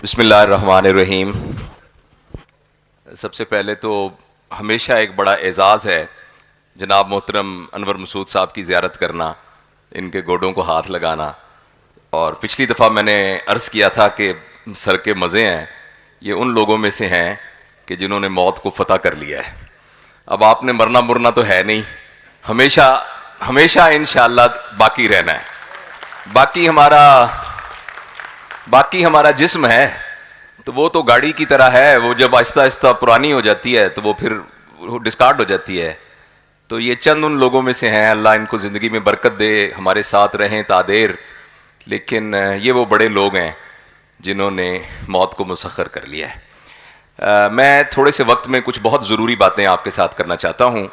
بسم اللہ الرحمن الرحیم. سب سے پہلے تو ہمیشہ ایک بڑا اعزاز ہے جناب محترم انور مسعود صاحب کی زیارت کرنا، ان کے گوڈوں کو ہاتھ لگانا. اور پچھلی دفعہ میں نے عرض کیا تھا کہ سر کے مزے ہیں، یہ ان لوگوں میں سے ہیں کہ جنہوں نے موت کو فتح کر لیا ہے. اب آپ نے مرنا تو ہے نہیں، ہمیشہ انشاءاللہ باقی رہنا ہے. باقی ہمارا جسم ہے تو وہ تو گاڑی کی طرح ہے، وہ جب آہستہ آہستہ پرانی ہو جاتی ہے تو وہ پھر ڈسکارڈ ہو جاتی ہے. تو یہ چند ان لوگوں میں سے ہیں، اللہ ان کو زندگی میں برکت دے، ہمارے ساتھ رہیں تا دیر. لیکن یہ وہ بڑے لوگ ہیں جنہوں نے موت کو مسخر کر لیا ہے. میں تھوڑے سے وقت میں کچھ بہت ضروری باتیں آپ کے ساتھ کرنا چاہتا ہوں.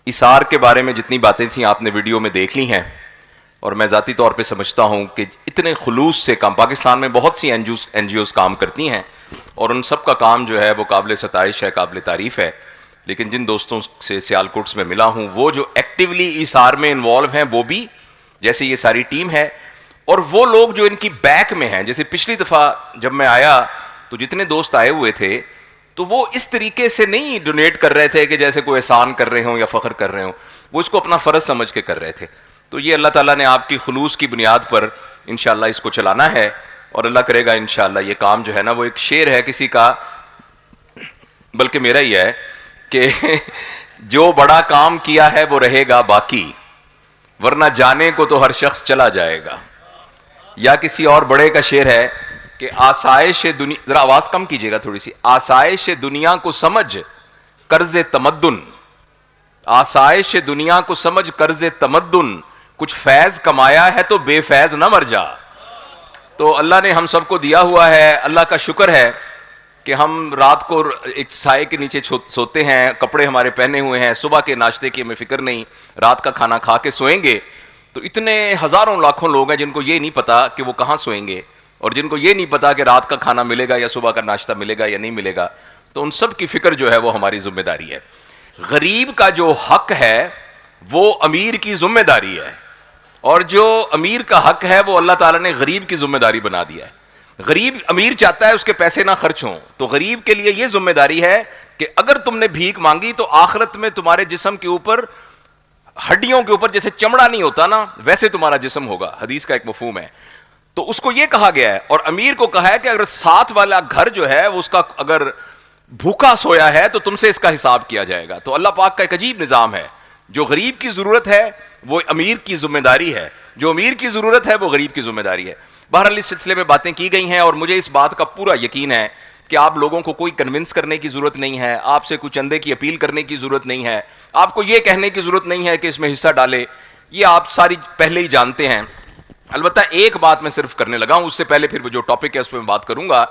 ایثار کے بارے میں جتنی باتیں تھیں آپ نے ویڈیو میں دیکھ لی ہیں، اور میں ذاتی طور پہ سمجھتا ہوں کہ اتنے خلوص سے کام، پاکستان میں بہت سی این جی اوز کام کرتی ہیں اور ان سب کا کام جو ہے وہ قابل ستائش ہے، قابل تعریف ہے. لیکن جن دوستوں سے سیالکوٹس میں ملا ہوں، وہ جو ایکٹیولی ایثار میں انوالو ہیں، وہ بھی جیسے یہ ساری ٹیم ہے، اور وہ لوگ جو ان کی بیک میں ہیں. جیسے پچھلی دفعہ جب میں آیا تو جتنے دوست آئے ہوئے تھے تو وہ اس طریقے سے نہیں ڈونیٹ کر رہے تھے کہ جیسے کوئی احسان کر رہے ہوں یا فخر کر رہے ہوں، وہ اس کو اپنا فرض سمجھ کے کر رہے تھے. تو یہ اللہ تعالیٰ نے آپ کی خلوص کی بنیاد پر انشاءاللہ اس کو چلانا ہے، اور اللہ کرے گا انشاءاللہ یہ کام جو ہے نا، وہ ایک شعر ہے کسی کا، بلکہ میرا ہی ہے، کہ جو بڑا کام کیا ہے وہ رہے گا باقی، ورنہ جانے کو تو ہر شخص چلا جائے گا. یا کسی اور بڑے کا شعر ہے کہ آسائش دنیا، ذرا آواز کم کیجیے گا تھوڑی سی، آسائش دنیا کو سمجھ قرض تمدن، آسائش دنیا کو سمجھ قرض تمدن، کچھ فیض کمایا ہے تو بے فیض نہ مر جا. تو اللہ نے ہم سب کو دیا ہوا ہے، اللہ کا شکر ہے کہ ہم رات کو ایک سائے کے نیچے سوتے ہیں، کپڑے ہمارے پہنے ہوئے ہیں، صبح کے ناشتے کی ہمیں فکر نہیں، رات کا کھانا کھا کے سوئیں گے. تو اتنے ہزاروں لاکھوں لوگ ہیں جن کو یہ نہیں پتا کہ وہ کہاں سوئیں گے، اور جن کو یہ نہیں پتا کہ رات کا کھانا ملے گا یا صبح کا ناشتہ ملے گا یا نہیں ملے گا. تو ان سب کی فکر جو ہے وہ ہماری ذمہ داری ہے. غریب کا جو حق ہے وہ امیر کی ذمہ داری ہے، اور جو امیر کا حق ہے وہ اللہ تعالیٰ نے غریب کی ذمہ داری بنا دیا ہے. غریب، امیر چاہتا ہے اس کے پیسے نہ خرچ ہوں، تو غریب کے لیے یہ ذمہ داری ہے کہ اگر تم نے بھیک مانگی تو آخرت میں تمہارے جسم کے اوپر، ہڈیوں کے اوپر جیسے چمڑا نہیں ہوتا نا، ویسے تمہارا جسم ہوگا. حدیث کا ایک مفہوم ہے. تو اس کو یہ کہا گیا ہے، اور امیر کو کہا ہے کہ اگر ساتھ والا گھر جو ہے اس کا اگر بھوکا سویا ہے تو تم سے اس کا حساب کیا جائے گا. تو اللہ پاک کا ایک عجیب نظام ہے، جو غریب کی ضرورت ہے وہ امیر کی ذمہ داری ہے، جو امیر کی ضرورت ہے وہ غریب کی ذمہ داری ہے. بہرحال اس سلسلے میں باتیں کی گئی ہیں، اور مجھے اس بات کا پورا یقین ہے کہ آپ لوگوں کو کوئی کنونس کرنے کی ضرورت نہیں ہے، آپ سے کوئی چندے کی اپیل کرنے کی ضرورت نہیں ہے، آپ کو یہ کہنے کی ضرورت نہیں ہے کہ اس میں حصہ ڈالے. یہ آپ ساری پہلے ہی جانتے ہیں. البتہ ایک بات میں صرف کرنے لگا ہوں، اس سے پہلے پھر جو ٹاپک ہے اس پہ میں بات کروں گا،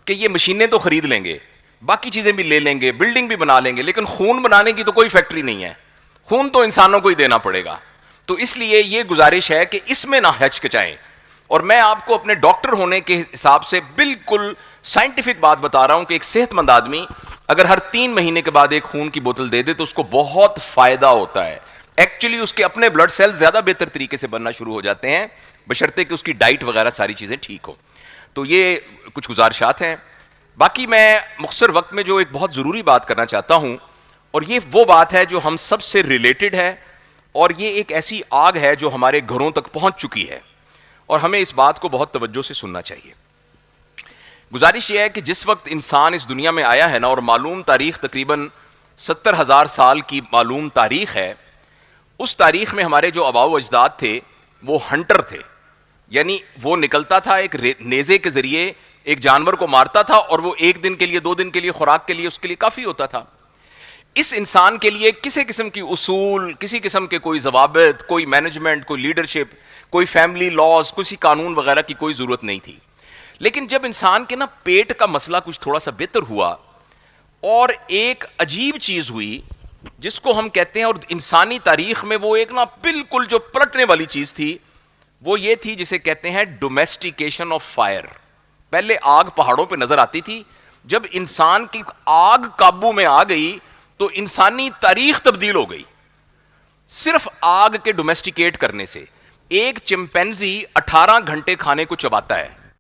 کہ یہ مشینیں تو خرید لیں گے، باقی چیزیں بھی لے لیں گے، بلڈنگ بھی بنا لیں گے، لیکن خون بنانے کی تو کوئی فیکٹری نہیں ہے. خون تو انسانوں کو ہی دینا پڑے گا. تو اس لیے یہ گزارش ہے کہ اس میں نہ ہچکچائیں. اور میں آپ کو اپنے ڈاکٹر ہونے کے حساب سے بالکل سائنٹیفک بات بتا رہا ہوں کہ ایک صحت مند آدمی اگر ہر 3 مہینے کے بعد ایک خون کی بوتل دے دے تو اس کو بہت فائدہ ہوتا ہے. ایکچولی اس کے اپنے بلڈ سیل زیادہ بہتر طریقے سے بننا شروع ہو جاتے ہیں، بشرطے کہ اس کی ڈائٹ وغیرہ ساری چیزیں ٹھیک ہو. تو یہ کچھ گزارشات ہیں. باقی میں مختصر وقت میں جو ایک بہت ضروری بات کرنا چاہتا ہوں، اور یہ وہ بات ہے جو ہم سب سے ریلیٹڈ ہے، اور یہ ایک ایسی آگ ہے جو ہمارے گھروں تک پہنچ چکی ہے، اور ہمیں اس بات کو بہت توجہ سے سننا چاہیے. گزارش یہ ہے کہ جس وقت انسان اس دنیا میں آیا ہے نا، اور معلوم تاریخ تقریباً 70,000 سال کی معلوم تاریخ ہے، اس تاریخ میں ہمارے جو آباء و اجداد تھے وہ ہنٹر تھے. یعنی وہ نکلتا تھا ایک نیزے کے ذریعے ایک جانور کو مارتا تھا، اور وہ 1 دن کے لیے 2 دن کے لیے خوراک کے لیے اس کے لیے کافی ہوتا تھا. اس انسان کے لیے کسی قسم کی اصول، کسی قسم کے کوئی ضوابط، کوئی مینجمنٹ، کوئی لیڈرشپ، کوئی فیملی لاز، کسی قانون وغیرہ کی کوئی ضرورت نہیں تھی. لیکن جب انسان کے نا پیٹ کا مسئلہ کچھ تھوڑا سا بہتر ہوا، اور ایک عجیب چیز ہوئی جس کو ہم کہتے ہیں، اور انسانی تاریخ میں وہ ایک نا بالکل جو پلٹنے والی چیز تھی، وہ یہ تھی جسے کہتے ہیں ڈومیسٹیکیشن آف فائر. پہلے آگ پہاڑوں پہ نظر آتی تھی، جب انسان کی آگ قابو میں آ گئی تو انسانی تاریخ تبدیل ہو گئی. صرف آگ کے ڈومیسٹیکیٹ کرنے سے. ایک چمپینزی 18 گھنٹے کھانے کو چباتا ہے،